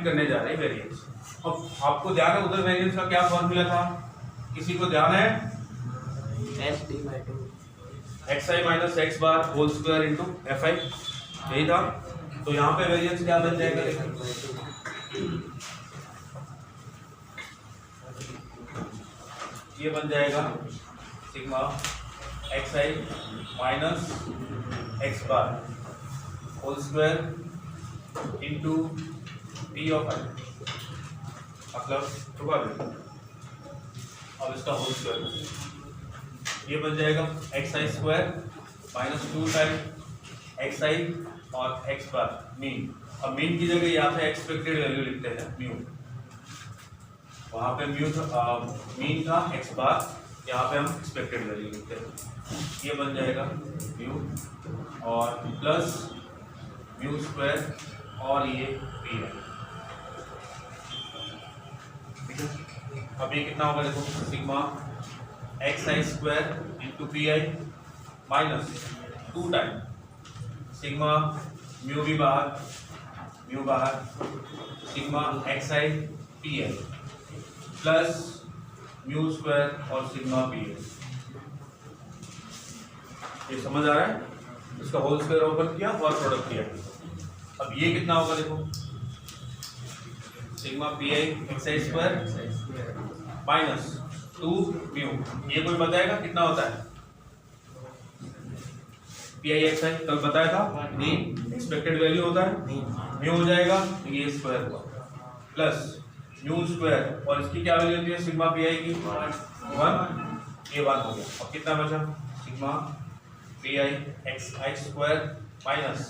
Find करने जा रहे हैं वेरिएंस। अब आपको ध्यान है उधर वेरिएंस का क्या फॉर्मूला था, किसी को ध्यान है? xi minus x bar whole square into f i, यही था। तो यहाँ पे वेरिएंस क्या बन जाएगा, ये बन जाएगा sigma xi minus x bar whole square into P of I, मतलब रुका दे, अब इसका होल स्क्वायर, ये बन जाएगा xi square minus 2 time xi और x बार मीन। अब मीन की जगह यहाँ पे एक्सपेक्टेड वैल्यू लिखते हैं म्यू, वहाँ पे म्यू मीन था x बार, यहाँ पे हम एक्सपेक्टेड वैल्यू लिखते हैं। ये बन जाएगा म्यू और प्लस म्यू स्क्वायर और ये पी है, ठीक है। अब ये कितना होगा देखो, sigma xi square into P I minus 2 time sigma mu भी बाहर sigma xi P I plus mu square और सिग्मा पी आई। ये समझ आ रहा है? इसका होल स्क्वायर ओपन किया और प्रोडक्ट किया। अब ये कितना होगा देखो, सिग्मा पी आई xi स्क्वायर माइनस 2 म्यू, ये कोई बताएगा कितना होता है? पी आई एक्स आई कल बताया था नहीं, एक्सपेक्टेड वैल्यू होता है म्यू हो जाएगा, तो ये स्क्वायर हुआ प्लस म्यू स्क्वायर और इसकी क्या वैल्यू होती है सिग्मा पी आई की 1, ये 1 हो गया। अब कितना बचा, sigma P I X I square minus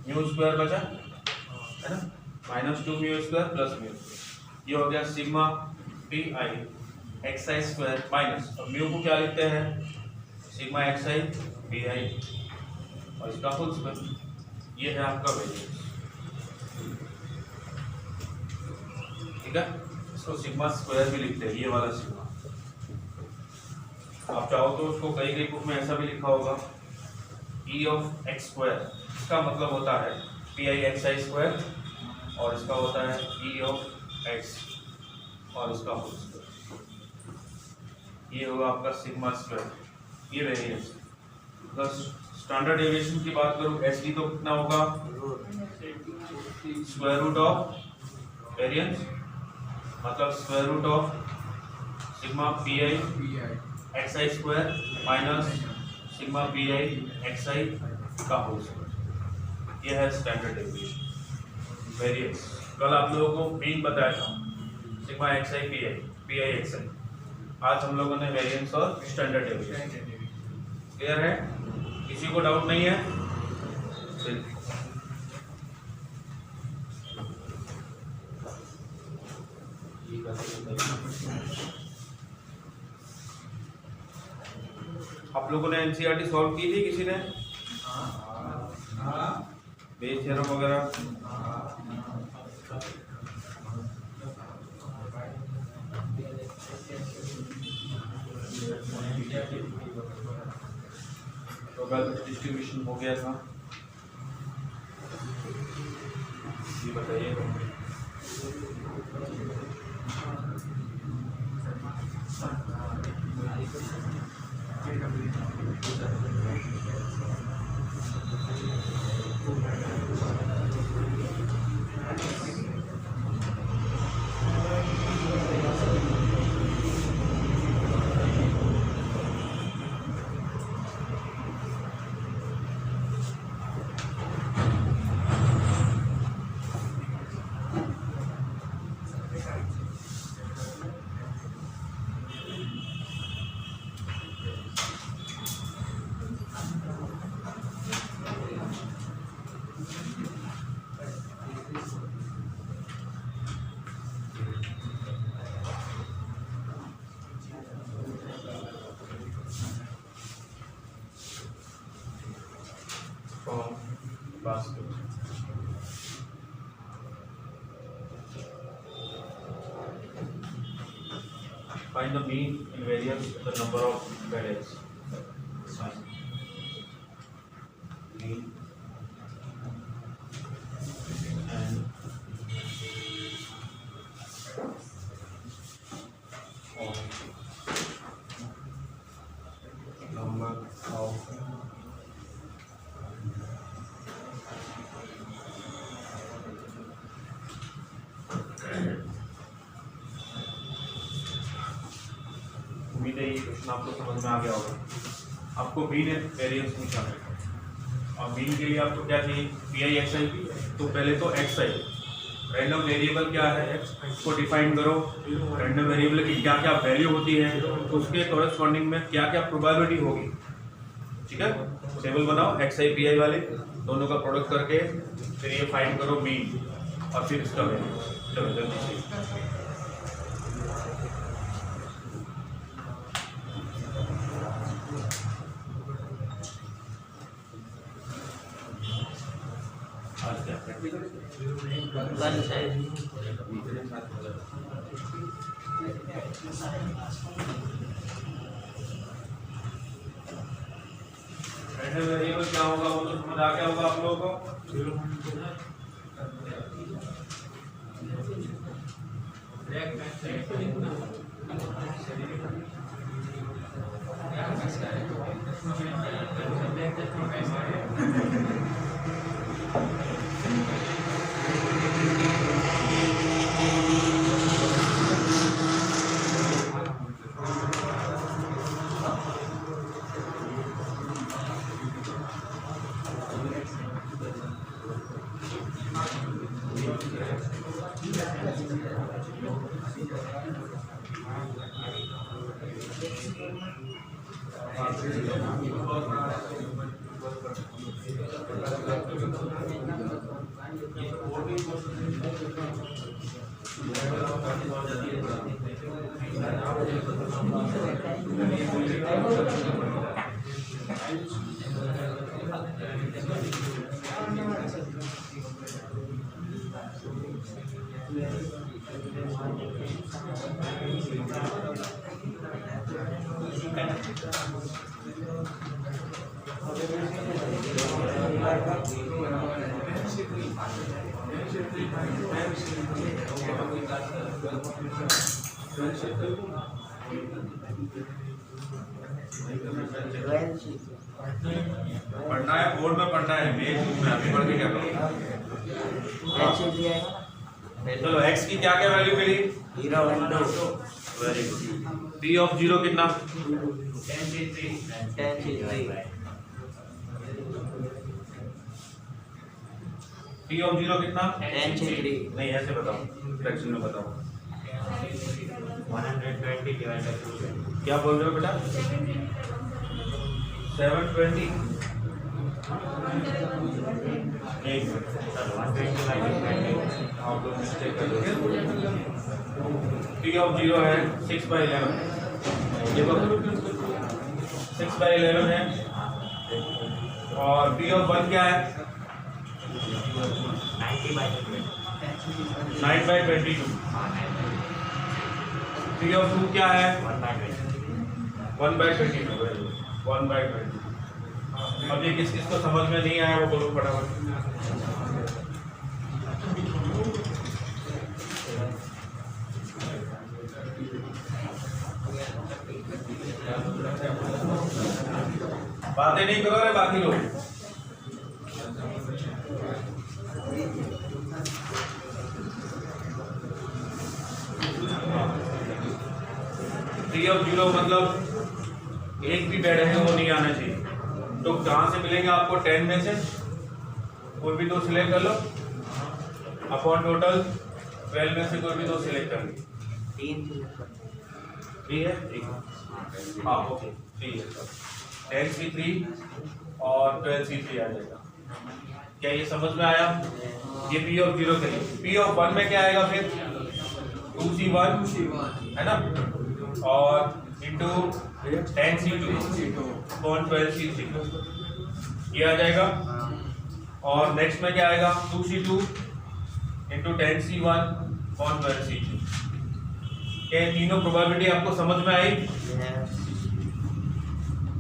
mu square बचा है ना, minus 2 mu square plus mu, ये हो गया sigma P I X I square minus, अब म्यू को क्या लिखते हैं, सिग्मा एक्स आई पी आई और इसका होल स्क्वायर, ये है आपका वेरिएंस, ठीक है। इसको सिग्मा स्क्वायर भी लिखते हैं, ये वाला सिग्मा। आप चाहो तो उसको कई बुक में ऐसा भी लिखा होगा ई ऑफ एक्स स्क्वायर, इसका मतलब होता है P I X I square और इसका होता है ई ऑफ एक्स और इसका होल स्क्वायर, ये होगा आपका सिग्मा स्क्वायर, ये वेरिएंस। प्लस स्टैंडर्ड डेविएशन की बात करूं एस डी तो कितना होगा, स्क्वायर रूट ऑफ वेरिएंस, मतलब square root of sigma P I X I square minus sigma P I X I का होल स्क्वायर, ये है स्टैंडर्ड डेविएशन वेरिएंस। कल आप लोगों को मीन बताया था sigma X I P I X I, आज हम लोगों ने वेरिएंस और स्टैंडर्ड डेविएशन। क्लियर है? किसी को डाउट नहीं है? आप लोगों ने एनसीईआरटी सॉल्व की थी किसी ने? बेस थ्योरम वगैरह? डिस्ट्रीब्यूशन हो गया था, ये बताइए। basket. Find the mean and variance of the number of variables. Mean and equation आपको समझ में आ गया होगा। आपको मीन वेरिएंस पूछा है और मीन के लिए आपको क्या चाहिए, पी आई एक्स आई। तो पहले तो एक्स आई रैंडम वेरिएबल क्या है, उसको डिफाइन करो। रैंडम वेरिएबल की क्या क्या वैल्यू होती है, उसके कॉरेस्पॉन्डिंग में क्या क्या प्रोबेबिलिटी होगी। ठीक है, टेबल बनाओ एक्स आई पी आई वाले, दोनों का प्रोडक्ट करके फिर ये फाइंड करो मीन और फिर इसका वैल्यू। चलो जल्दी से आज क्या रैंडम वेरिएबल क्या होगा वो तो समझ आ गया होगा आप लोगों को। पढ़ना है, बोर्ड में पढ़ना है, मेज में अभी पढ़ के क्या करोगे। चलो x की क्या क्या वैल्यू मिली, 0 1 2 वेरी गुड। p ऑफ 0 कितना, 10 3 p ऑफ 0 कितना, 10 3 नहीं ऐसे बताओ, फ्रैक्शन में बताओ। 120 डिवाइडेड बाय 2। क्या बोल रहे हो बेटा, 720 एक सर 120 डिवाइडेड बाय 2। आप लोग मिस्टेक कर रहे हो। p ऑफ 0 है 6/11, ये 6/11 है। और p ऑफ 1 क्या है, 9/22। p ऑफ 2 क्या है, 1/22। 1/20। अब ये किस किस को समझ में नहीं आया वो बोलो फटाफट। बातें नहीं करो रे बाकी लोग। p ऑफ 0 मतलब एक भी बेड है वो नहीं आना चाहिए। तो कहाँ से मिलेंगे आपको, 10 में से कोई भी दो सिलेक्ट कर लो, अपॉन टोटल 12 में से कोई भी दो सिलेक्ट कर लो। 3 ठीक है, हाँ ओके ठीक है। 10C3 और 12C3 आ जाएगा। क्या ये समझ में आया, ये p ऑफ 0 के लिए। p ऑफ 1 में क्या आएगा फिर, 2C1 है ना, और इंटू 10C2 अपॉन 12C3 ये आ जाएगा। और नेक्स्ट में क्या आएगा, 2C2 into 10C1 upon 12C3। क्या ये तीनों प्रोबेबिलिटी आपको समझ में आई,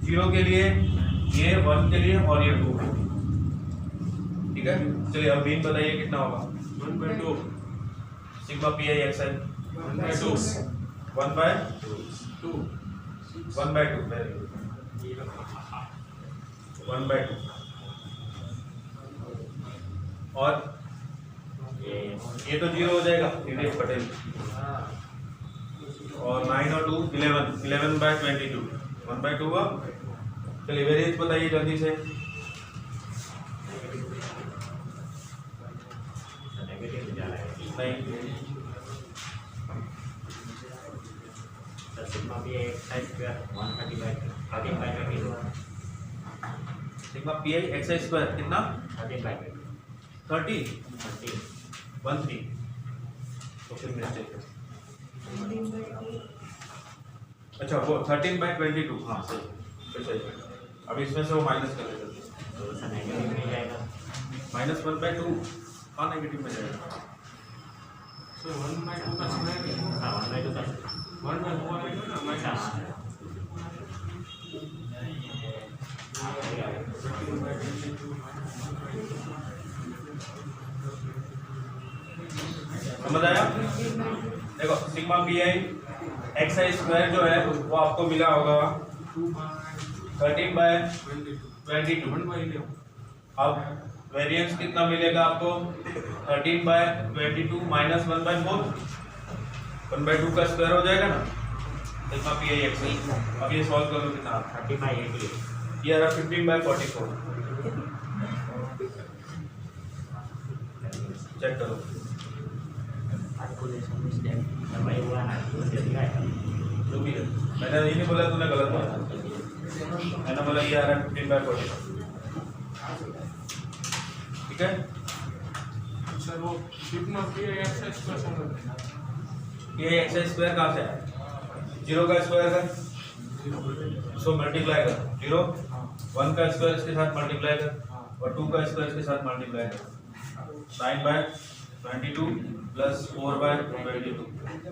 0 के लिए, ये 1 के लिए और ये 2 के लिए। ठीक है, चलिए अब मीन बताइए कितना होगा, 1/2 sigma P I X I 1/2 1/2 very good 1/2। और ये तो 0 हो जाएगा, पटेल और 9 और 2 11, 11/22 1/2 हुआ। चलिए वेरिएंस बताइए जल्दी से। नेगेटिव जा रहा है नहीं, तो सिग्मा भी x square 130/13/22 sigma P I X I square कितना 13/22 30 13 13 तो फिर मिस्टेक है। अच्छा वो 13/22 हाँ सही फिर सही है। अब इसमें से वो माइनस कर लेते तो उसका नेगेटिव में जाएगा -1/2 हाँ नेगेटिव में जाएगा। So 1/2 का स्क्वायर हाँ 1/2 का 1/4 आएगा ना अच्छा माइनस समझ आया? देखो sigma P I X I square जो है वो आपको मिला होगा 13/22। 1/11 अब वेरिएंस कितना मिलेगा आपको 13/22 -1/4 1/2 का स्क्वायर हो जाएगा ना सिग्मा पी आई एक्स आई। अब ये सॉल्व करो कितना 30/88 ये आ रहा 15/44 चेक करो तो भाई हुआ ना तो दिया है जो भी है। मैंने ये नहीं बोला तूने गलत बोला, मैंने बोला ये आ रहा है 15/44 ठीक है। सर वो सिग्मा पी एक्स स्क्वायर समझ ये एक्स आई स्क्वायर कहाँ से आया 0 का स्क्वायर का सो मल्टीप्लाई कर 0 1 का स्क्वायर इसके साथ मल्टीप्लाई कर और 2 का स्क्वायर इसके साथ मल्टीप्लाई कर 9/22 प्लस 4/22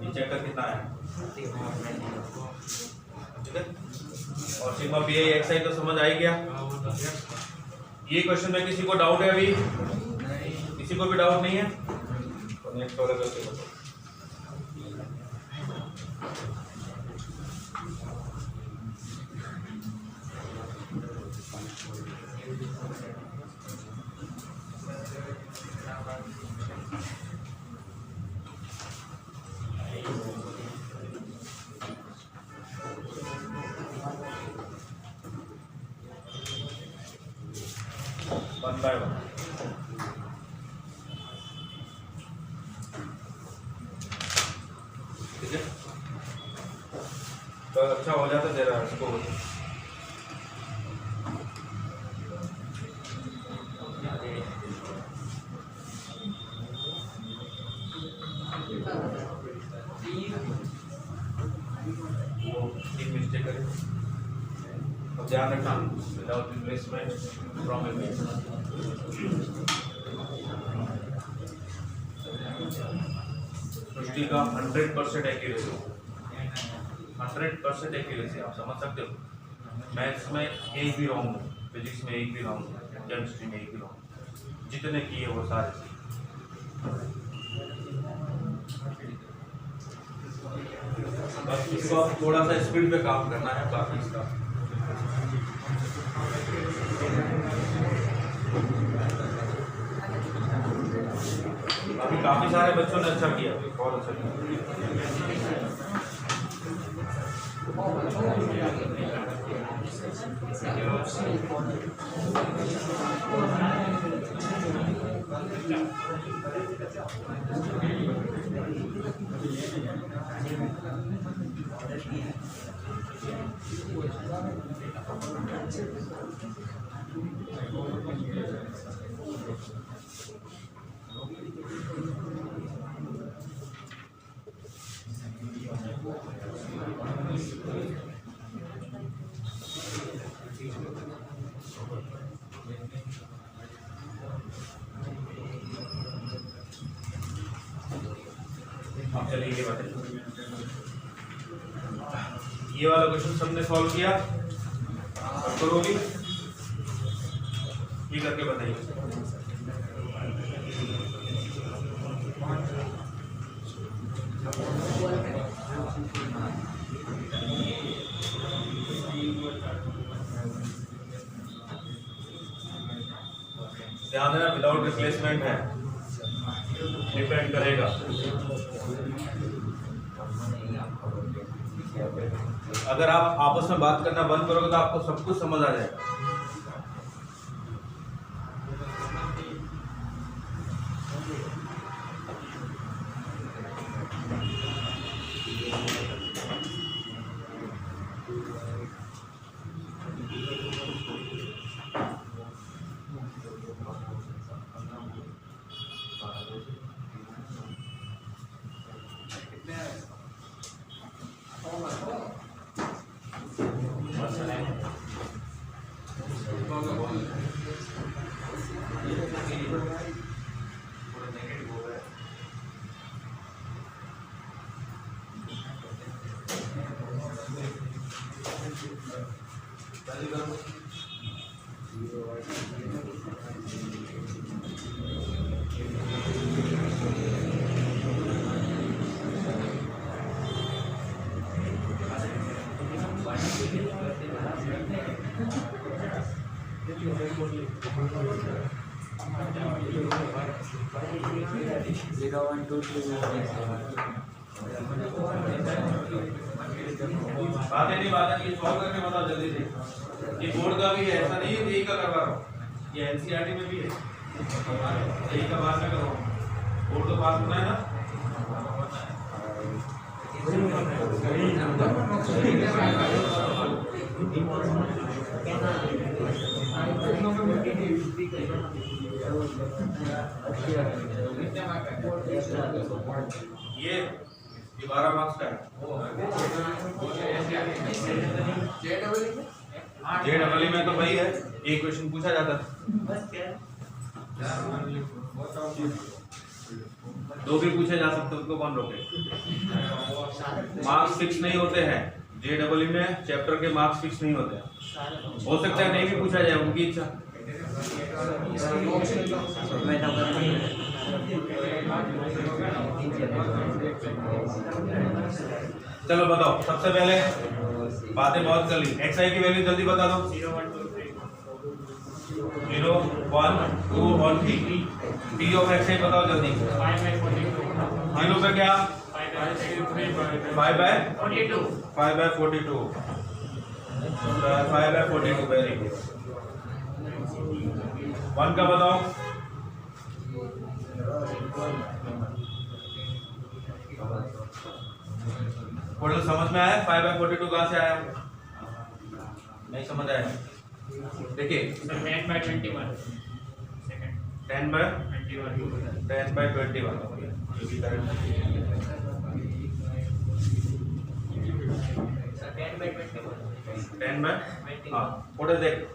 ये चेक कर कितना आया ठीक है। और सिग्मा पी आई एक्स आई तो समझ आ ही गया। ये क्वेश्चन में किसी को डाउट है अभी किसी को भी डाउट नहीं है तो नेक्स्ट वाला करके बताओ। वन बाय वन ठीक है। तो अच्छा हो जाता जरा इसको वो तीन मिस्टेक करें। अब ध्यान रखना विदाउट रिप्लेसमेंट फ्रॉम इमेज सृष्टि का 100% एक्यूरेसी 100% एक्यूरेसी आप समझ सकते हो। मैथ्स में एक भी रॉन्ग हो फिजिक्स में एक भी रॉन्ग हो केमिस्ट्री में एक भी रॉन्ग जितने किए वो सारे बस इसको आप थोड़ा सा स्पीड पे काम करना है बाकी इसका अभी काफी सारे बच्चों ने अच्छा किया बहुत अच्छा किया। अब चलिए ये बताइए ये वाला क्वेश्चन सबने सॉल्व किया और करोगी ये करके बताइए। ध्यान देना विदाउट रिप्लेसमेंट है डिपेंड करेगा अगर आप आपस में बात करना बंद करोगे तो आपको सब कुछ समझ आ जाएगा। बातें नहीं ये सॉल्व करके बताओ जल्दी से। ये बोर्ड का भी है, ऐसा नहीं है यही का करवा रहा हूँ, ये एनसीईआरटी में भी है, यही का बात में कर रहा हूँ। बोर्ड तो पास होना है ना। ये 12 मार्क्स का है। जेडब्ल्यू में तो वही है, एक क्वेश्चन पूछा जाता है, 2 भी पूछे जा सकते, उसको कौन रोके। मार्क्स फिक्स नहीं होते हैं जेडब्ल्यू में, चैप्टर के मार्क्स फिक्स नहीं होते हैं, हो सकता है नहीं भी पूछा जाए, उनकी इच्छा। चलो बताओ, सबसे पहले बातें बहुत कर ली। एक्स आई की वैल्यू जल्दी बता दो। 0 1 2 और 3। टी ऑफ एक्स आई बताओ जल्दी। 0 पे क्या 5/42 5/42 वेरी गुड। 1 का बताओ। टोटल समझ में आया? 5/42 कहाँ से आया? नहीं समझ आया? देखिए 10/21 10/21 टोटल देख,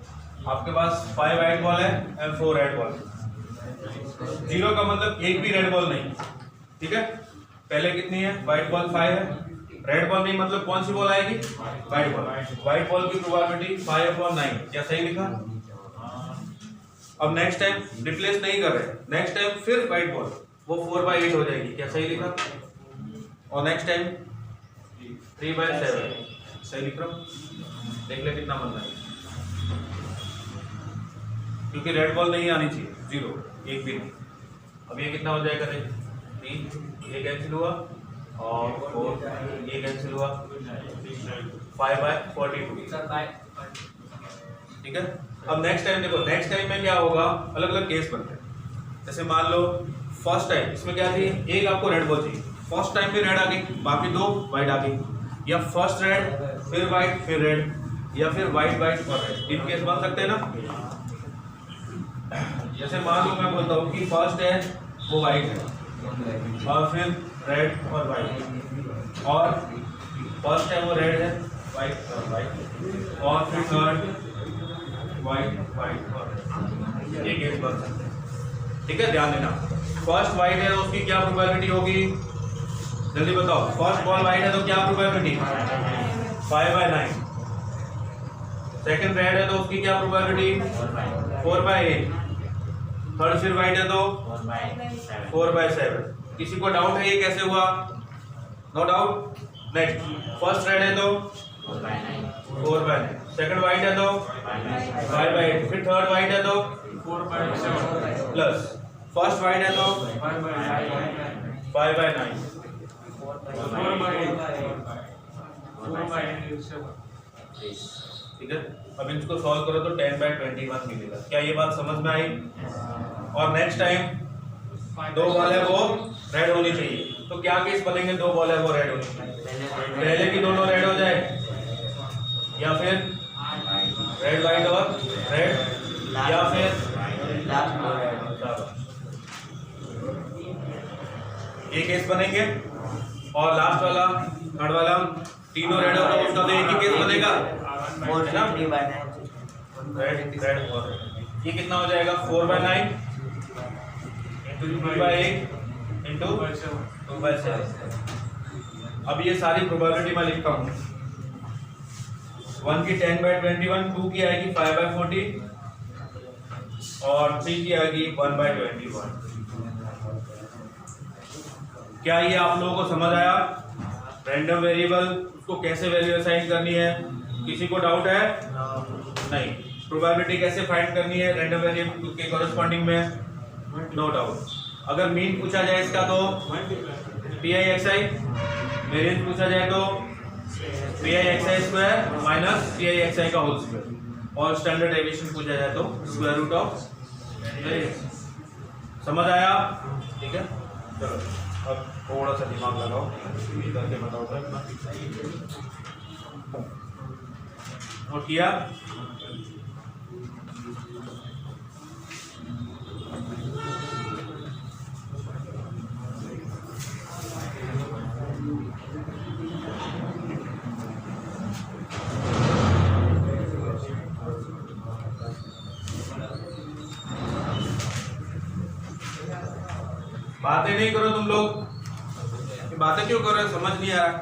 आपके पास 5 रेड बॉल है एंड 4 रेड बॉल। 0 का मतलब एक भी रेड बॉल नहीं, ठीक है। पहले कितनी है? व्हाइट बॉल 5 है, रेड बॉल नहीं मतलब कौन सी बॉल आएगी? White ball. व्हाइट बॉल की प्रोबेबिलिटी 5/9। क्या सही लिखा? अब नेक्स्ट टाइम रिप्लेस नहीं कर रहे, नेक्स्ट टाइम फिर व्हाइट बॉल, वो 4/8 हो जाएगी। क्या सही लिखा? और नेक्स्ट टाइम 3/7 सही लिख रहा हूं, देख ले कितना बनना है, क्योंकि रेड बॉल नहीं आनी चाहिए, 0 एक भी नहीं। अब ये कितना हो जाएगा? 3 ये कैंसिल हुआ और 4 ये कैंसिल हुआ, 5/42 ठीक है। अब नेक्स्ट टाइम देखो, नेक्स्ट टाइम में क्या होगा, अलग अलग केस बनते हैं। जैसे मान लो फर्स्ट टाइम इसमें क्या थी, एक आपको रेड बॉल चाहिए, फर्स्ट टाइम भी रेड आ गई, बाकी 2 व्हाइट आ गई, या फर्स्ट रेड फिर व्हाइट फिर रेड, या फिर व्हाइट व्हाइट और रेड, 3 केस बन सकते हैं ना। जैसे मान लो मैं बोलता हूँ कि फर्स्ट है वो व्हाइट है और फिर रेड और व्हाइट, और फर्स्ट है वो रेड है व्हाइट और व्हाइट, और फिर थर्ड व्हाइट व्हाइट और ये केस बन सकते हैं, ठीक है। ध्यान देना, फर्स्ट व्हाइट है तो उसकी क्या प्रोबेबिलिटी होगी, जल्दी बताओ। फर्स्ट बॉल व्हाइट है तो क्या प्रोबेबिलिटी? 5/9। सेकंड रेड है तो उसकी क्या प्रोबेबिलिटी? 4/8। थर्ड फिर व्हाइट है तो 4/7। किसी को डाउट है ये कैसे हुआ? No doubt. Next, first red है तो 4/9, सेकंड व्हाइट है तो 5/8, फिर थर्ड व्हाइट है तो 4/7 प्लस फर्स्ट व्हाइट है तो 5/9, ठीक है। अब इसको सॉल्व करो तो 10/21 मिलेगा। क्या ये बात समझ में आई? और नेक्स्ट टाइम 2 बॉल है वो रेड होनी चाहिए, तो क्या केस बनेंगे? 2 बॉल है वो रेड होनी चाहिए, पहले की दोनों रेड हो जाए या फिर रेड वाइट और रेड या फिर ये केस बनेंगे। और लास्ट वाला थर्ड वाला तीनों रेड होगा उसका तो एक ही केस बनेगा, है ना? रेड रेड और ये कितना हो जाएगा? 4/9 इंटू 3/8 इंटू 2/7। अब ये सारी प्रोबेबिलिटी मैं लिखता हूँ। 1 की 10/21, 2 की आएगी 5/40 और 3 की आएगी 1/21। क्या ये आप लोगों को समझ आया? रैंडम वेरिएबल उसको कैसे वैल्यू असाइन करनी है? किसी को डाउट है? नहीं। प्रोबेबिलिटी कैसे फाइंड करनी है रैंडम वेरिएबल के कॉरेस्पॉन्डिंग में? No doubt. अगर मीन पूछा जाए इसका तो PIXI, वेरिएंस पूछा जाए तो PIXI स्क्वायर माइनस PIXI का होल स्क्वायर, और स्टैंडर्ड डेविएशन पूछा जाए तो स्क्वायर रूट ऑफ वेरिएंस। समझ आया? ठीक है, चलो अब थोड़ा सा दिमाग लगाओ, ये करके बताओ। नोट किया? बातें नहीं करो तुम लोग, बातें क्यों कर रहे हो? समझ नहीं आ रहा?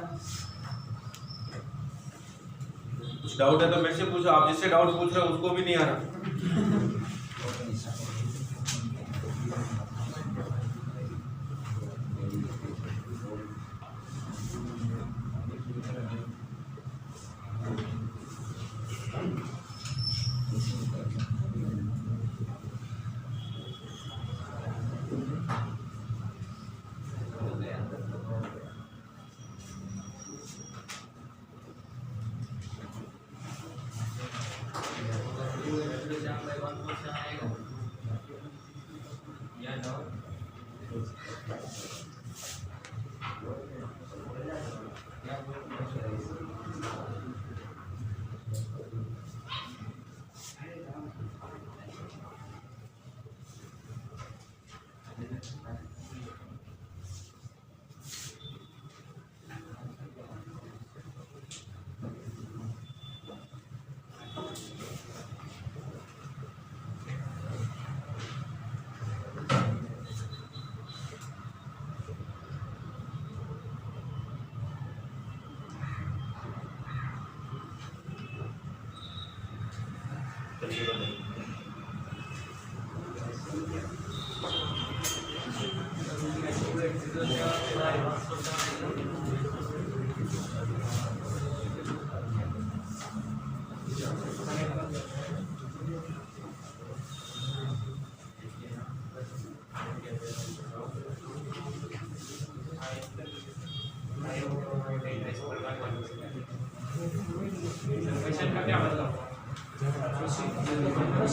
कुछ डाउट है तो मेरे से पूछो। आप जिससे डाउट पूछ रहे हो उसको भी नहीं आ रहा।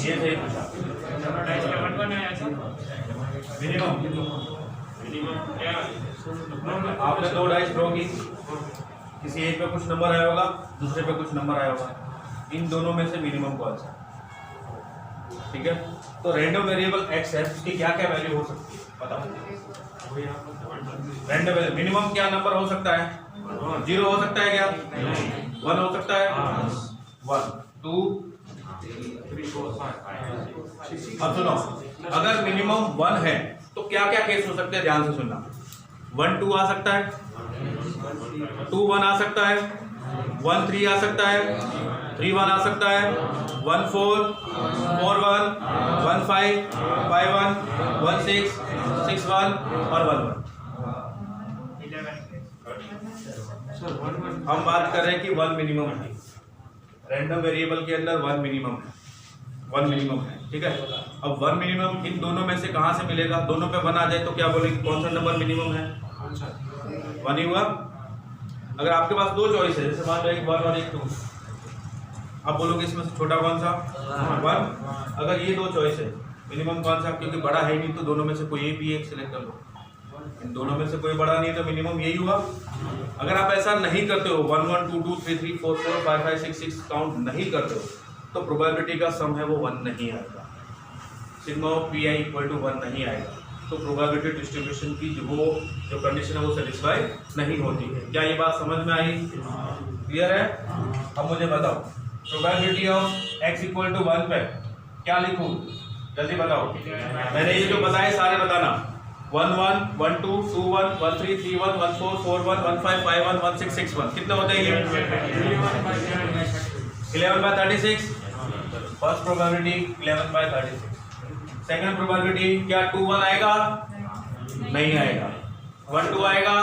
ये सही पूछा। आपने 2 डाइस ड्रॉ की, किसी एक पे कुछ नंबर आया होगा, दूसरे पे कुछ नंबर आया होगा, इन दोनों में से मिनिमम कौन सा? ठीक है, तो रैंडम वेरिएबल x है, उसकी क्या क्या वैल्यू हो सकती है बताओ? रैंडम वेरिएबल मिनिमम क्या नंबर हो सकता है? 0 हो सकता है क्या? 1 हो सकता है? 1 2 3 4 5। अब सुनो, अगर मिनिमम 1 है तो क्या क्या केस हो सकते हैं? ध्यान से सुनना। 1 2 आ सकता है, 2 1 आ सकता है, 1 3 आ सकता है, 3 1 आ सकता है, 1 4 4 1 1 5 5 1 1 6 6 1 और 1 1। हम बात कर रहे हैं कि 1 मिनिमम है, रैंडम वेरिएबल के अंदर 1 मिनिमम है, 1 मिनिमम है। ठीक है, अब 1 मिनिमम इन दोनों में से कहां से मिलेगा? दोनों पे 1 आ जाए तो क्या बोलेंगे? कौन सा नंबर मिनिमम है? सर। 1 ही हुआ। अगर आपके पास दो चॉइस है, जैसे मान लो एक 1 और एक 2, आप बोलोगे इसमें से छोटा कौन सा? 1। अगर ये दो चॉइस है, मिनिमम कौन सा? क्योंकि बड़ा है नहीं तो दोनों में से कोई एक भी एक सिलेक्ट कर लो। इन दोनों में से कोई बड़ा नहीं तो मिनिमम यही हुआ। अगर आप ऐसा नहीं करते हो, 1 1 2 2 3 3 4 4 5 5 6 6 काउंट नहीं करते हो, तो प्रोबेबिलिटी का सम है वो 1 नहीं आएगा। Sigma of p i equal to 1 नहीं आएगा। तो प्रोबेबिलिटी डिस्ट्रीब्यूशन की जो कंडीशन है वो सेटिस्फाई नहीं होती है। क्या ये बात समझ में आई? क्लियर है? अब मुझे बताओ, probability of x equal to 1 पे क्या लिखूं? जल्दी बताओ। मैंने ये जो बताए सारे बताना। 1 1 1 2 2 1 1 3 3 1 1 4 4 1 1 5 5 1 1 6 6 1 कितने होते हैं ये? 11/36। First probability 11/36। सेकंड प्रोबेबिलिटी क्या 2 1 आएगा? नहीं आएगा। 1 2 आएगा?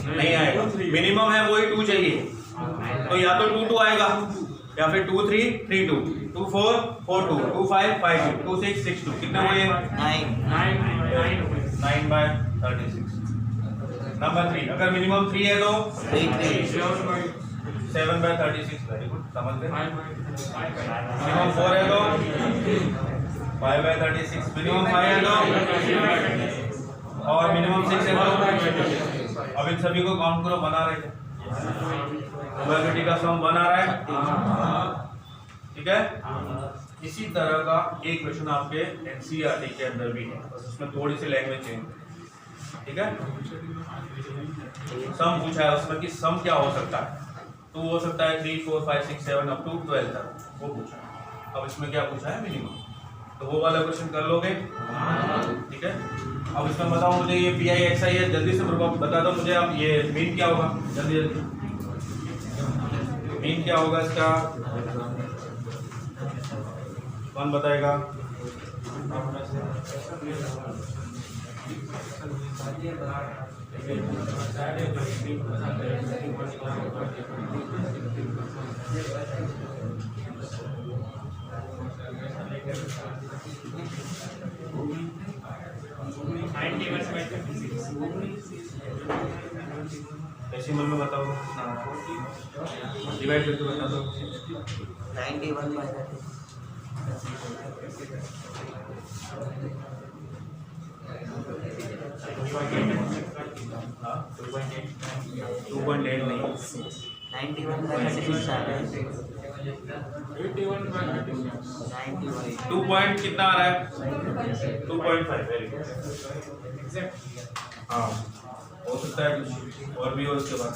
नहीं आएगा। मिनिमम है वही 2 चाहिए, तो या तो 2 2 आएगा या फिर 2 3 3 2 2 4 4 2 2 5 5 2 2 6 6 2 कितने हुए? 9/36। नंबर 3, अगर मिनिमम 3 है तो 7/36। वेरी गुड, समझ गए। मिनिमम 4 है तो 5/36। मिनिमम 5 है तो और मिनिमम 6 है तो। अब इन सभी को काउंट करो, बना रहे थे प्रोबेबिलिटी का सम बना रहा है। ठीक है। इसी तरह का एक क्वेश्चन आपके एनसीईआरटी के अंदर भी है, उसमें थोड़ी सी लैंग्वेज चेंज। ठीक है। सम पूछा है उसमें कि सम क्या हो सकता है, तो हो सकता है 3 4 5 6 7 अप टू 12 तक, वो पूछा है। अब इसमें क्या पूछा है? मिनिमम। तो वो वाला क्वेश्चन कर लोगे? ठीक है। अब इसमें बताओ मुझे, ये पी आई एक्स आई है, जल्दी से बता दो मुझे। अब ये मीन क्या होगा? जल्दी जल्दी मीन क्या होगा इसका? कौन बताएगा? डेसिमल में बताओ, डिवाइड करके बता दो। 91/30। हाँ 2.8 नहीं, 91/36 2 पॉइंट कितना आ रहा है? 2.5। Very good. हाँ हो सकता है कुछ और भी हो उसके बाद।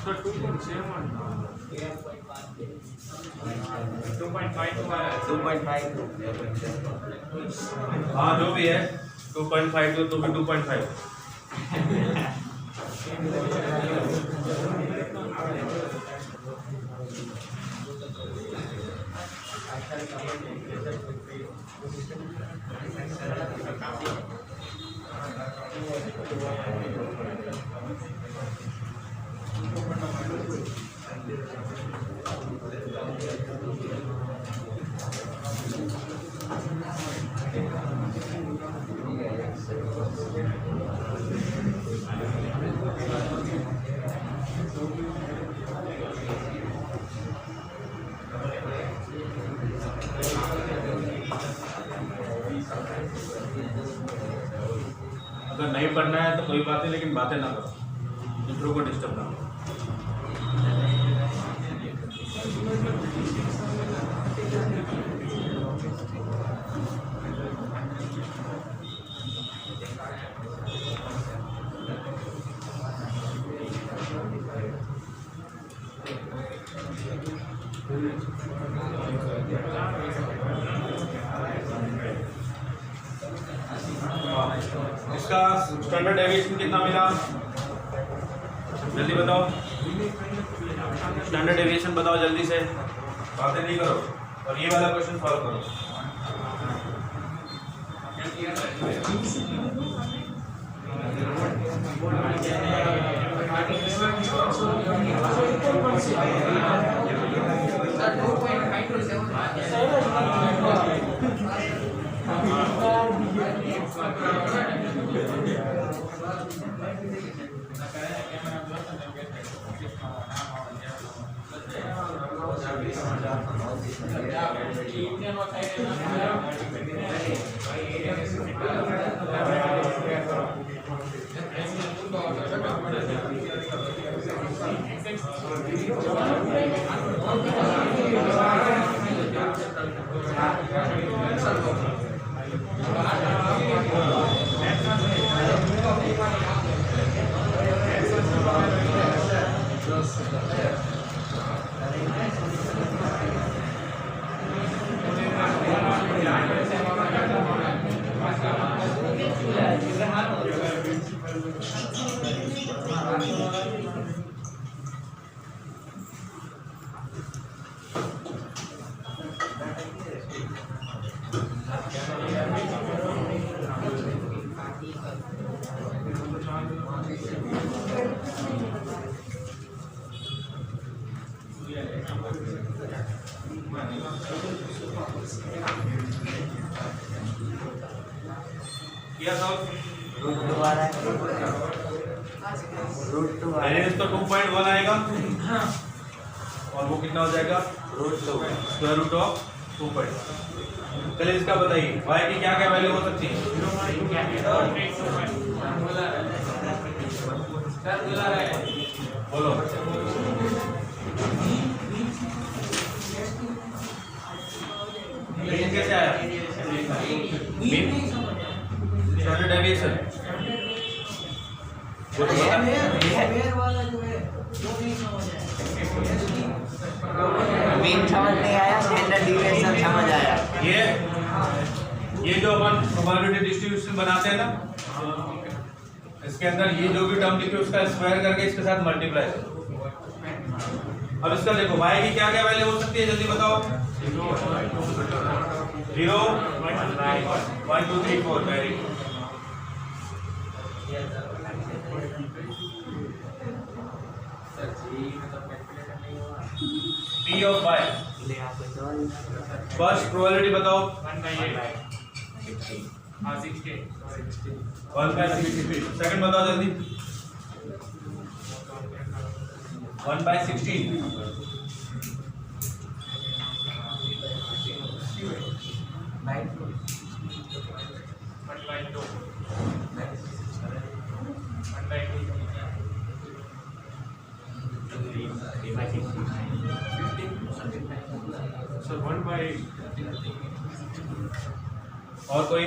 तो 2.5। हाँ जो भी है 2.5 तो भी 2.5। अगर नहीं पढ़ना है तो कोई बात नहीं, लेकिन बातें ना करो, दूसरों को डिस्टर्ब ना करो। इसका स्टैंडर्ड डेविएशन कितना मिला? जल्दी बताओ, स्टैंडर्ड डेविएशन बताओ जल्दी से, बातें नहीं करो और ये वाला क्वेश्चन सॉल्व करो। किया सॉल्व? रूट 2 आ रहा है, रूट 2 आ रहा है, वेरिएंस तो 2.1 आएगा और वो कितना हो जाएगा? Root 2 square root of 2.1। चलिए इसका बताइए y की क्या क्या वैल्यू हो सकती है? बोलो। मीन कैसे आया? मीन स्टैंडर्ड डेविएशन वो तो बता। मीन समझ नहीं आया, स्टैंडर्ड डिविएशन समझ आया। ये जो अपन प्रोबेबिलिटी डिस्ट्रीब्यूशन बनाते हैं ना, इसके अंदर ये जो भी टर्म लिखे उसका स्क्वायर करके इसके साथ मल्टीप्लाई करो। अब इसका देखो y की क्या क्या वैल्यू हो सकती है, जल्दी बताओ। 0 1 2 3 4 very good. P of y first probability बताओ। 1/16। सेकंड बताओ जल्दी। 1/16। सर 1/8 और कोई?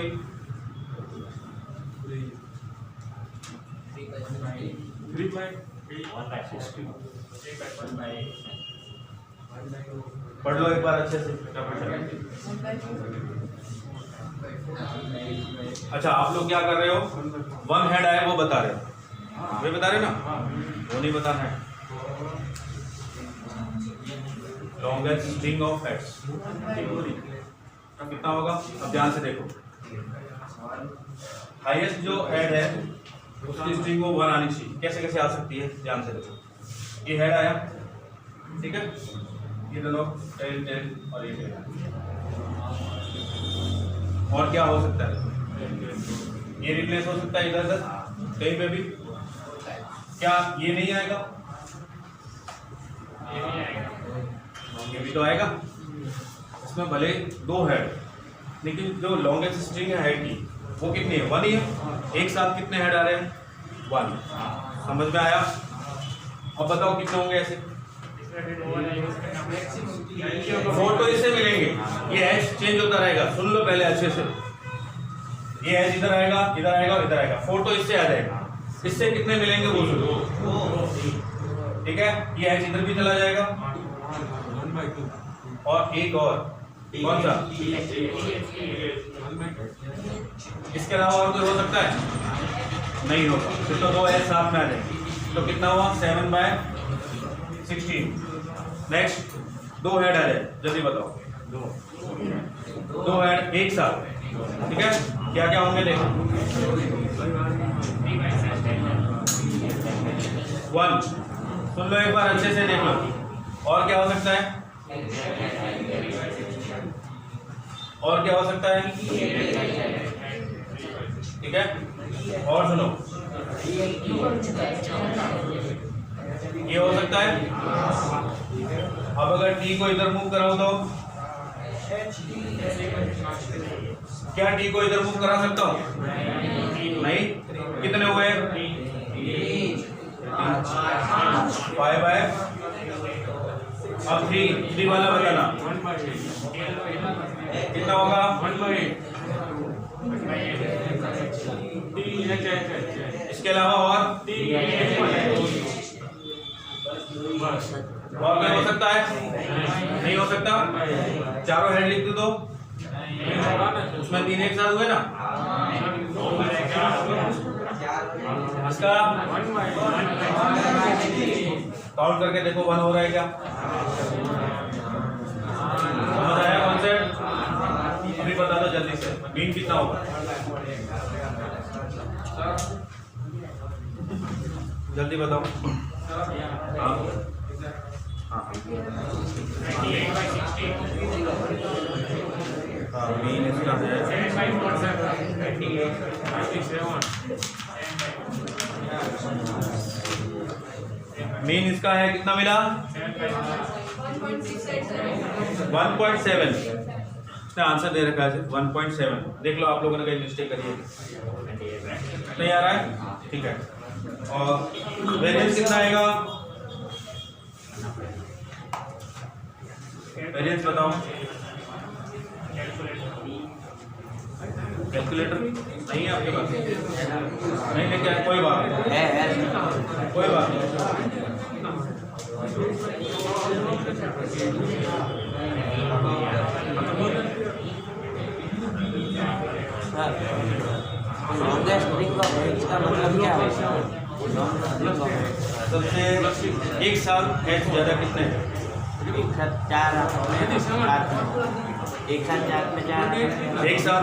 3/8 पढ़ लो एक बार अच्छे से। अच्छा आप लोग क्या कर रहे हो? वन हेड आया वो बता रहे हो, वे बता रहे हो ना, वो नहीं बताना है। लॉन्गेस्ट स्ट्रिंग ऑफ हेड्स कितना होगा? अब ध्यान से देखो, हाईएस्ट जो हेड है उसकी स्ट्रिंग वो 1 आनी चाहिए। कैसे कैसे आ सकती है ध्यान से देखो। ये हेड आया, ठीक है, ये दोनों टेल टेल और ये टेल। और क्या हो सकता है? ये रिप्लेस हो सकता है इधर उधर कहीं पे भी। क्या ये नहीं आएगा? ये भी तो आएगा। इसमें भले 2 हेड, लेकिन जो लॉन्गेस्ट स्ट्रिंग है हेड की वो कितनी है? 1 ही है। एक साथ कितने हेड आ रहे हैं? 1। समझ में आया? अब बताओ कितने होंगे ऐसे? 4 तो इससे मिलेंगे। ये एच चेंज होता रहेगा, सुन लो पहले अच्छे से। ये एच इधर आएगा, इधर आएगा, इधर आएगा। 4 तो इससे आ जाएगा। इससे कितने मिलेंगे वो सुनो, ठीक है। ये एच इधर भी चला जाएगा 1/2 और एक और कौन सा? इसके अलावा और कोई हो सकता है? नहीं होगा। फिर तो 2 एच साथ में आ जाएंगे। तो कितना हुआ? 7/16। नेक्स्ट 2 हेड आ जाए, जल्दी बताओ। 2 हेड एक साथ, ठीक है। क्या क्या होंगे देखो। 1 सुन लो एक बार अच्छे से देख लो। और क्या हो सकता है? और क्या हो सकता है? ठीक है, और सुनो, ये हो सकता है। अब अगर टी को इधर मूव कराओ तो क्या टी को इधर मूव करा सकता हूँ? नहीं। कितने हुए? 5 बाय, अब 3 वाला बताना कितना होगा? 1/8 इसके अलावा और क्या हो सकता है? नहीं हो सकता। चारों हेड लिख दो, उसमें 3 एक साथ हुए ना। इसका काउंट करके देखो 1 हो रहा है क्या? समझ आया कॉन्सेप्ट? अभी बता दो जल्दी से, मीन कितना होगा? जल्दी बताओ। हाँ हाँ हाँ, मीन इसका है मीन इसका है कितना मिला? 1.7। इसने आंसर दे रखा है 1.7। देख लो आप लोगों ने कहीं मिस्टेक करी है? नहीं आ रहा है? ठीक है। और वेरिएंस कितना आएगा? वेरिएंस बताओ। कैलकुलेटर नहीं है आपके पास? नहीं लेके आए, कोई बात नहीं, कोई बात नहीं। सबसे एक साल एच ज्यादा कितने हैं? 1 साथ 4 एक साथ 4 में 4 एक साथ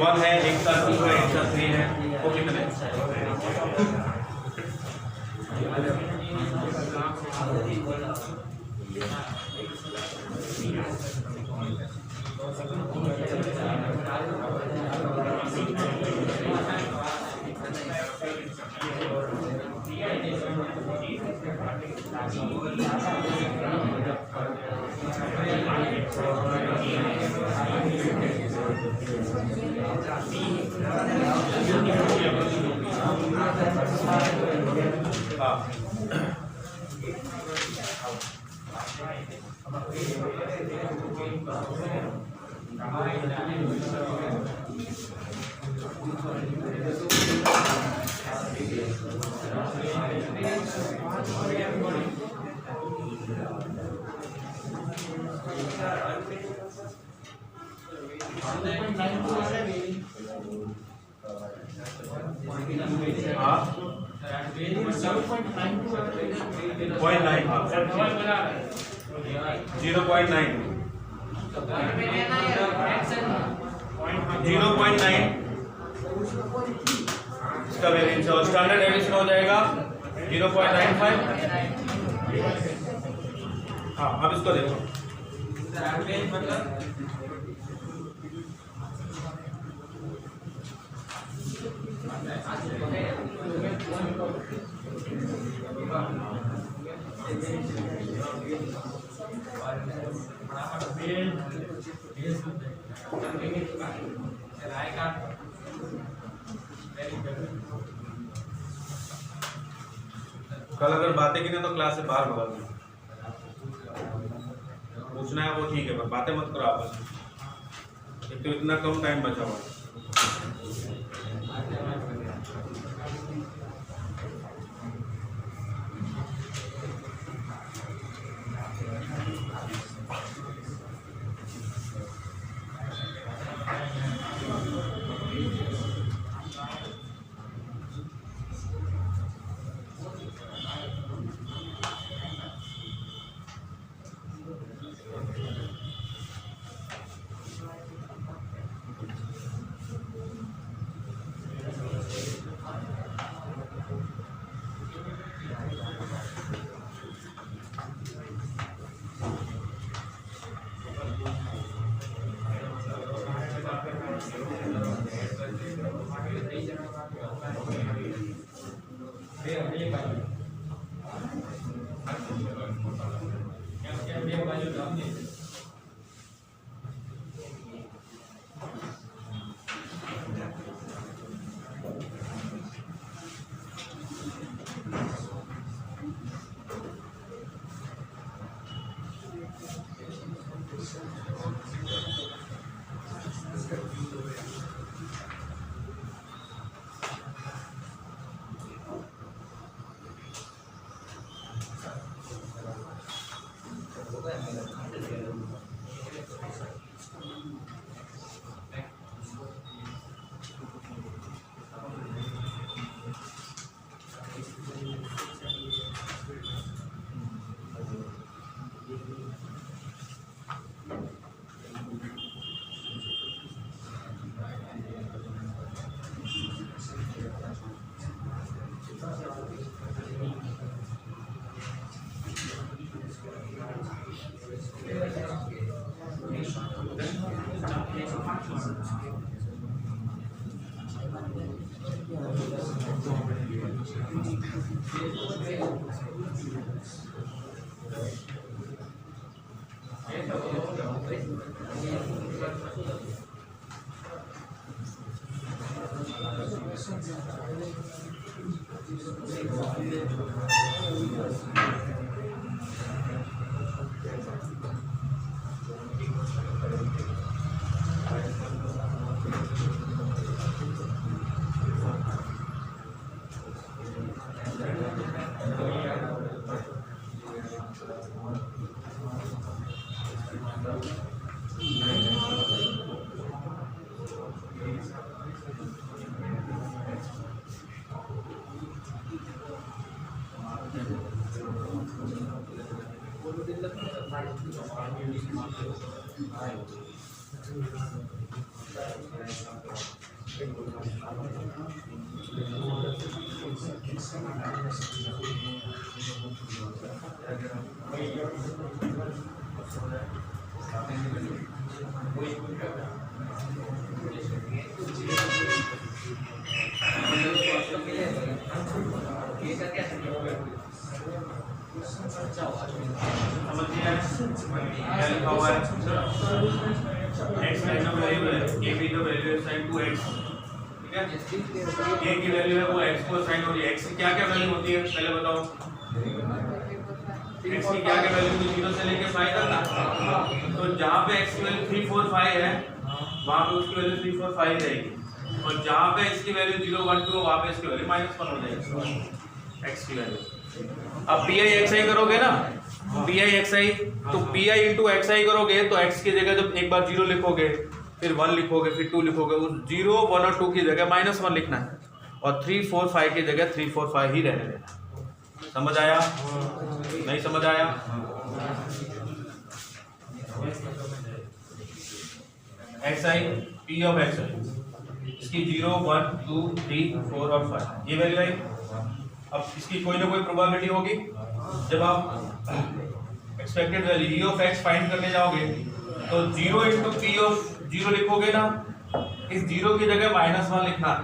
1 है, एक साथ 2 है, एक साथ 3 है, वो कितने? इसका वेरिएंस और स्टैंडर्ड एडिशन हो जाएगा 0.95। हाँ, अब इसको देखो। कल अगर बातें की ना तो क्लास से बाहर भगा दूँ। पूछना है वो ठीक है, पर बातें मत करो आपस में, एक तो इतना कम टाइम बचा हुआ है। ए की वैल्यू है वो x को असाइन हो रही है। x की क्या क्या वैल्यू होती है पहले बताओ। x की क्या क्या वैल्यू होती है 0 से लेके 5 तक। तो जहां पे x की वैल्यू 3 4 5 है वहां पे उसकी वैल्यू 3 4 5 रहेगी और जहां पे इसकी वैल्यू 0 1 2 वहां पे इसकी वैल्यू -1 हो जाएगी x की वैल्यू। अब pi xi करोगे ना pi xi तो pi into xi करोगे तो x की जगह जब एक बार 0 लिखोगे फिर 1 लिखोगे फिर 2 लिखोगे उस 0 1 और 2 की जगह -1 लिखना है और 3 4 5 की जगह 3 4 5 ही रहने देना। समझ आया? नहीं समझ आया? xi p of xi इसकी 0 1 2 3 4 और 5 ये वैल्यू आई। अब इसकी कोई ना कोई प्रोबेबिलिटी होगी। जब आप expected value e of x find करने जाओगे तो 0 into p of 0 लिखोगे ना इस 0 की जगह -1 लिखना है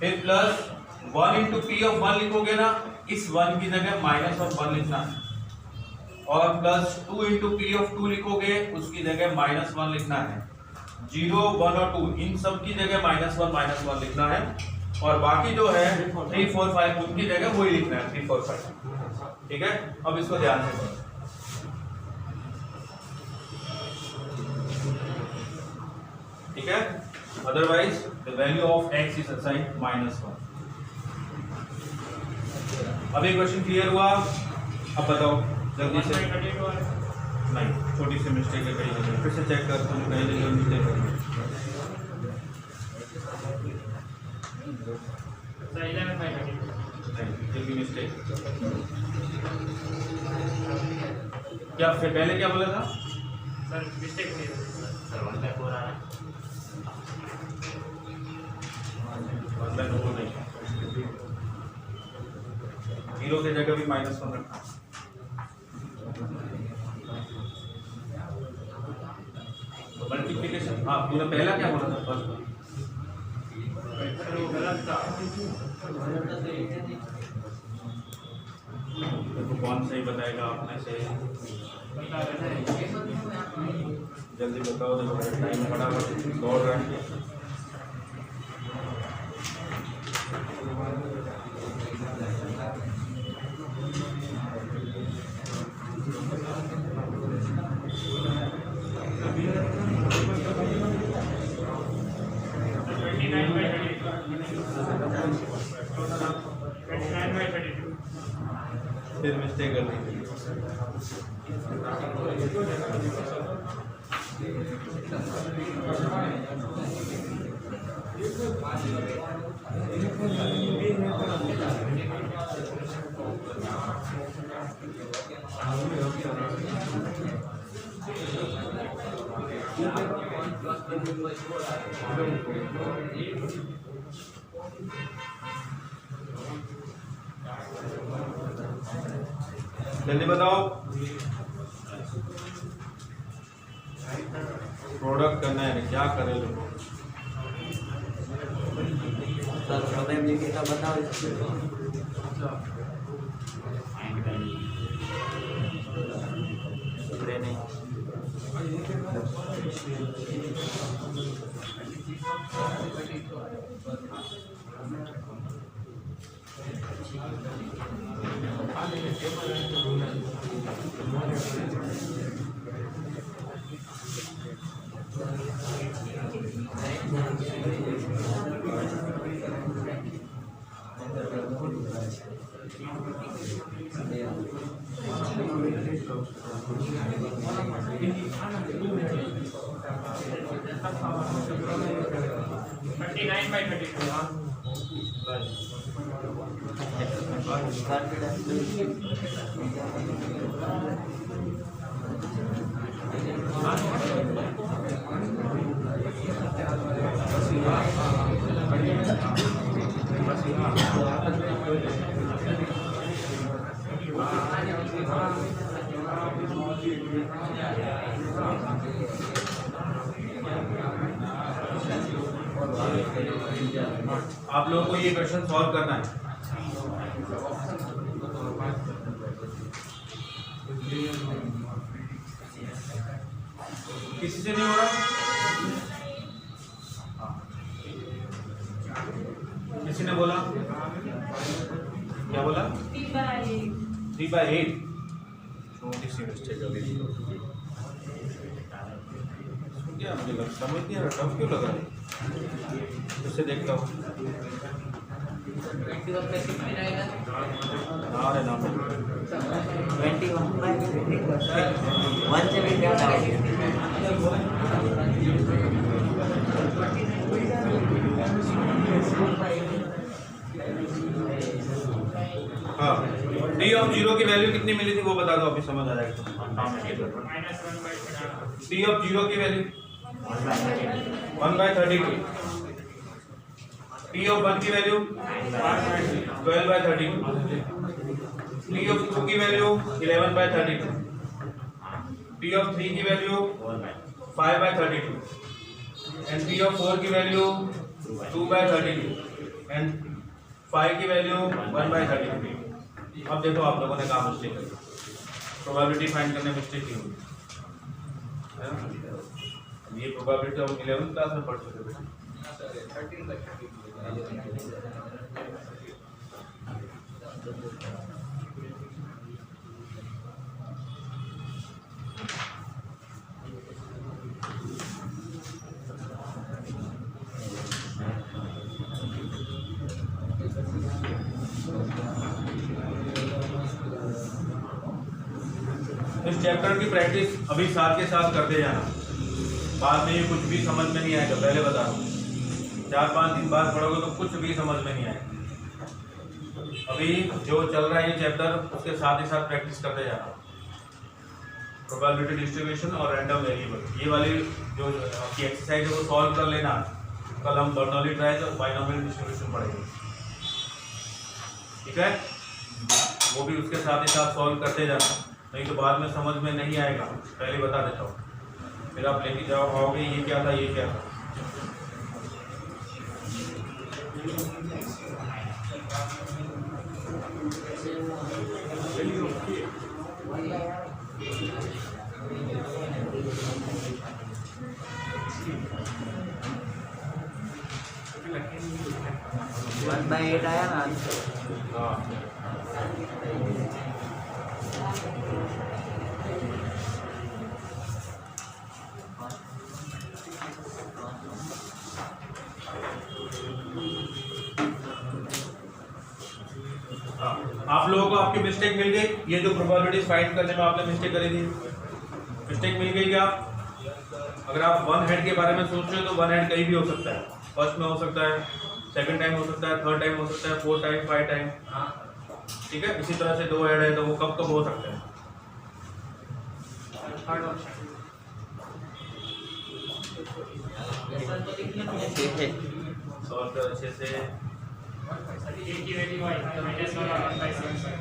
फिर प्लस 1 into p of 1 लिखोगे ना इस 1 की जगह -1 लिखना है और प्लस 2 into p of 2 लिखोगे उसकी जगह -1 लिखना है। 0 1 और 2 इन सब की जगह -1 लिखना है और बाकी जो है 3 4 5 उनकी जगह वही लिखना है 3 4 5। ठीक है अब इसको ध्यान से करो। ठीक है otherwise the value of x is assigned -1। अब ये क्वेश्चन क्लियर हुआ? अब बताओ जल्दी से। नहीं छोटी सी मिस्टेक है कहीं जगह फिर से चेक कर तुम कहीं जगह मिस्टेक है। जल्दी मिस्टेक क्या फिर पहले क्या बोला था सर मिस्टेक नहीं सर 1/4 आ रहा है। जीरो की जगह भी -1 रखना। मल्टीप्लिकेशन हाँ तूने पहला क्या बोला था फर्स्ट में? सर वो गलत था। देखो कौन सही बताएगा आपने से? बता रहे हैं। जल्दी बताओ, देखो टाइम फटाफट दौड़ रहा है। फिर मिस्टेक कर दी। जल्दी बताओ, प्रोडक्ट करना है क्या करे लोग? सर प्रोबेबिलिटी का बताओ। स्प्रे नहीं आप लोगों को ये क्वेश्चन सॉल्व करना है। किसी से नहीं हो रहा? किसी ने बोला क्या बोला? 3/8 छोटी सी मिस्टेक अभी क्या मुझे लग समझ नहीं आ रहा, टफ क्यों लग रहा है? उससे देखता हूँ। अरे नाम 21 से भी ज़्यादा है। हाँ, डी ऑफ जीरो की वैल्यू कितनी मिली थी वो बता दो, अभी समझ आ जाएगा। डी ऑफ जीरो की वैल्यू 1/32। टी ऑफ 1 की वैल्यू 12/32। टी ऑफ 2 की वैल्यू 11/32। टी ऑफ 3 की वैल्यू 5/32 एंड टी ऑफ 4 की वैल्यू 2/32 एंड 5 की वैल्यू 1/32। अब देखो आप लोगों ने कहा मिस्टेक करी, प्रोबेबिलिटी फाइंड करने में मिस्टेक की होगी, है ना? ये प्रोबेबिलिटी हम 11th क्लास में पढ़ चुके थे। इस चैप्टर की प्रैक्टिस अभी साथ के साथ करते जाना, बाद में ये कुछ भी समझ में नहीं आएगा, पहले बता रहा हूँ। 4-5 दिन बाद पढ़ोगे तो कुछ भी समझ में नहीं आएगा। अभी जो चल रहा है ये चैप्टर, उसके साथ ही साथ प्रैक्टिस करते जाना। प्रोबेबिलिटी डिस्ट्रीब्यूशन और रैंडम वेरिएबल, ये वाली जो आपकी एक्सरसाइज है वो सॉल्व कर लेना। कल हम बर्नौली ट्राई तो बाइनोमियल डिस्ट्रीब्यूशन पढ़ेंगे, ठीक है? वो भी उसके साथ ही साथ सॉल्व करते जाना, नहीं तो बाद में समझ में नहीं आएगा, पहले बता देता हूँ। फिर आप लेके जाओ आओगे ये क्या था ये क्या था। वन बाई एट आया ना हाँ आप लोगों को आपकी मिस्टेक मिल गई। ये जो प्रोबेबिलिटीज फाइंड करने में आपने मिस्टेक करी थी, मिस्टेक मिल गई क्या? अगर आप वन हेड के बारे में सोच रहे हो तो वन हेड कहीं भी हो सकता है। फर्स्ट में हो सकता है, सेकंड टाइम हो सकता है, थर्ड टाइम हो सकता है, फोर्थ टाइम, फाइव टाइम। ठीक है, इसी तरह से दो हेड है तो वो कब कब हो सकता है? सॉल्व करो अच्छे से।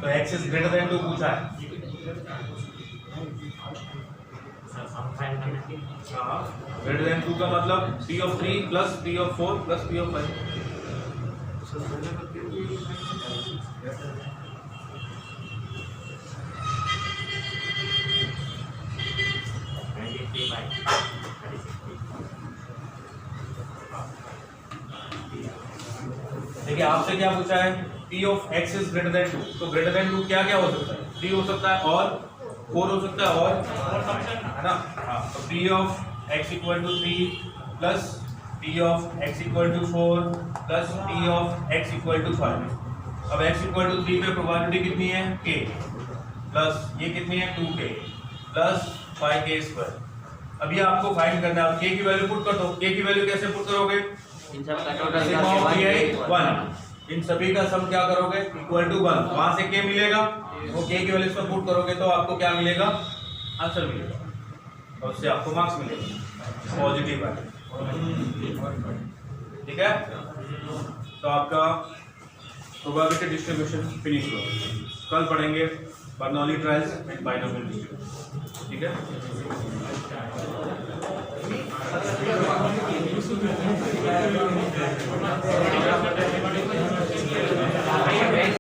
तो एक्स इज ग्रेटर देन 2 पूछा है। हाँ, ग्रेटर देन 2 का मतलब p of 3 plus p of 4 plus p of 5। देखिए आपसे क्या पूछा है, p of x is greater than 2। तो ग्रेटर देन 2 क्या क्या हो सकता है? 3 हो सकता है और 4 हो सकता है और है ना। हाँ, तो p of x equal to 3 plus p of x equal to 4 plus p of x equal to 5। अब x equal to 3 पे प्रोबेबिलिटी कितनी है? k प्लस ये कितनी है? 2k plus 5k square. अभी आपको फाइंड करना है। k की वैल्यू पुट कर दो। k की वैल्यू कैसे पुट करोगे? इन सब का टोटल सिग्मा ऑफ k है 1। इन सभी का सम क्या करोगे? Equal to 1। वहां से k मिलेगा, वो k की वैल्यू इसमें पुट करोगे तो आपको क्या मिलेगा? आंसर मिलेगा और उससे आपको मार्क्स मिलेगा पॉजिटिव वाले। ठीक है, तो आपका प्रोबेबिलिटी डिस्ट्रीब्यूशन फिनिश हुआ। कल पढ़ेंगे Bernoulli trials and binomial distribution. ठीक है।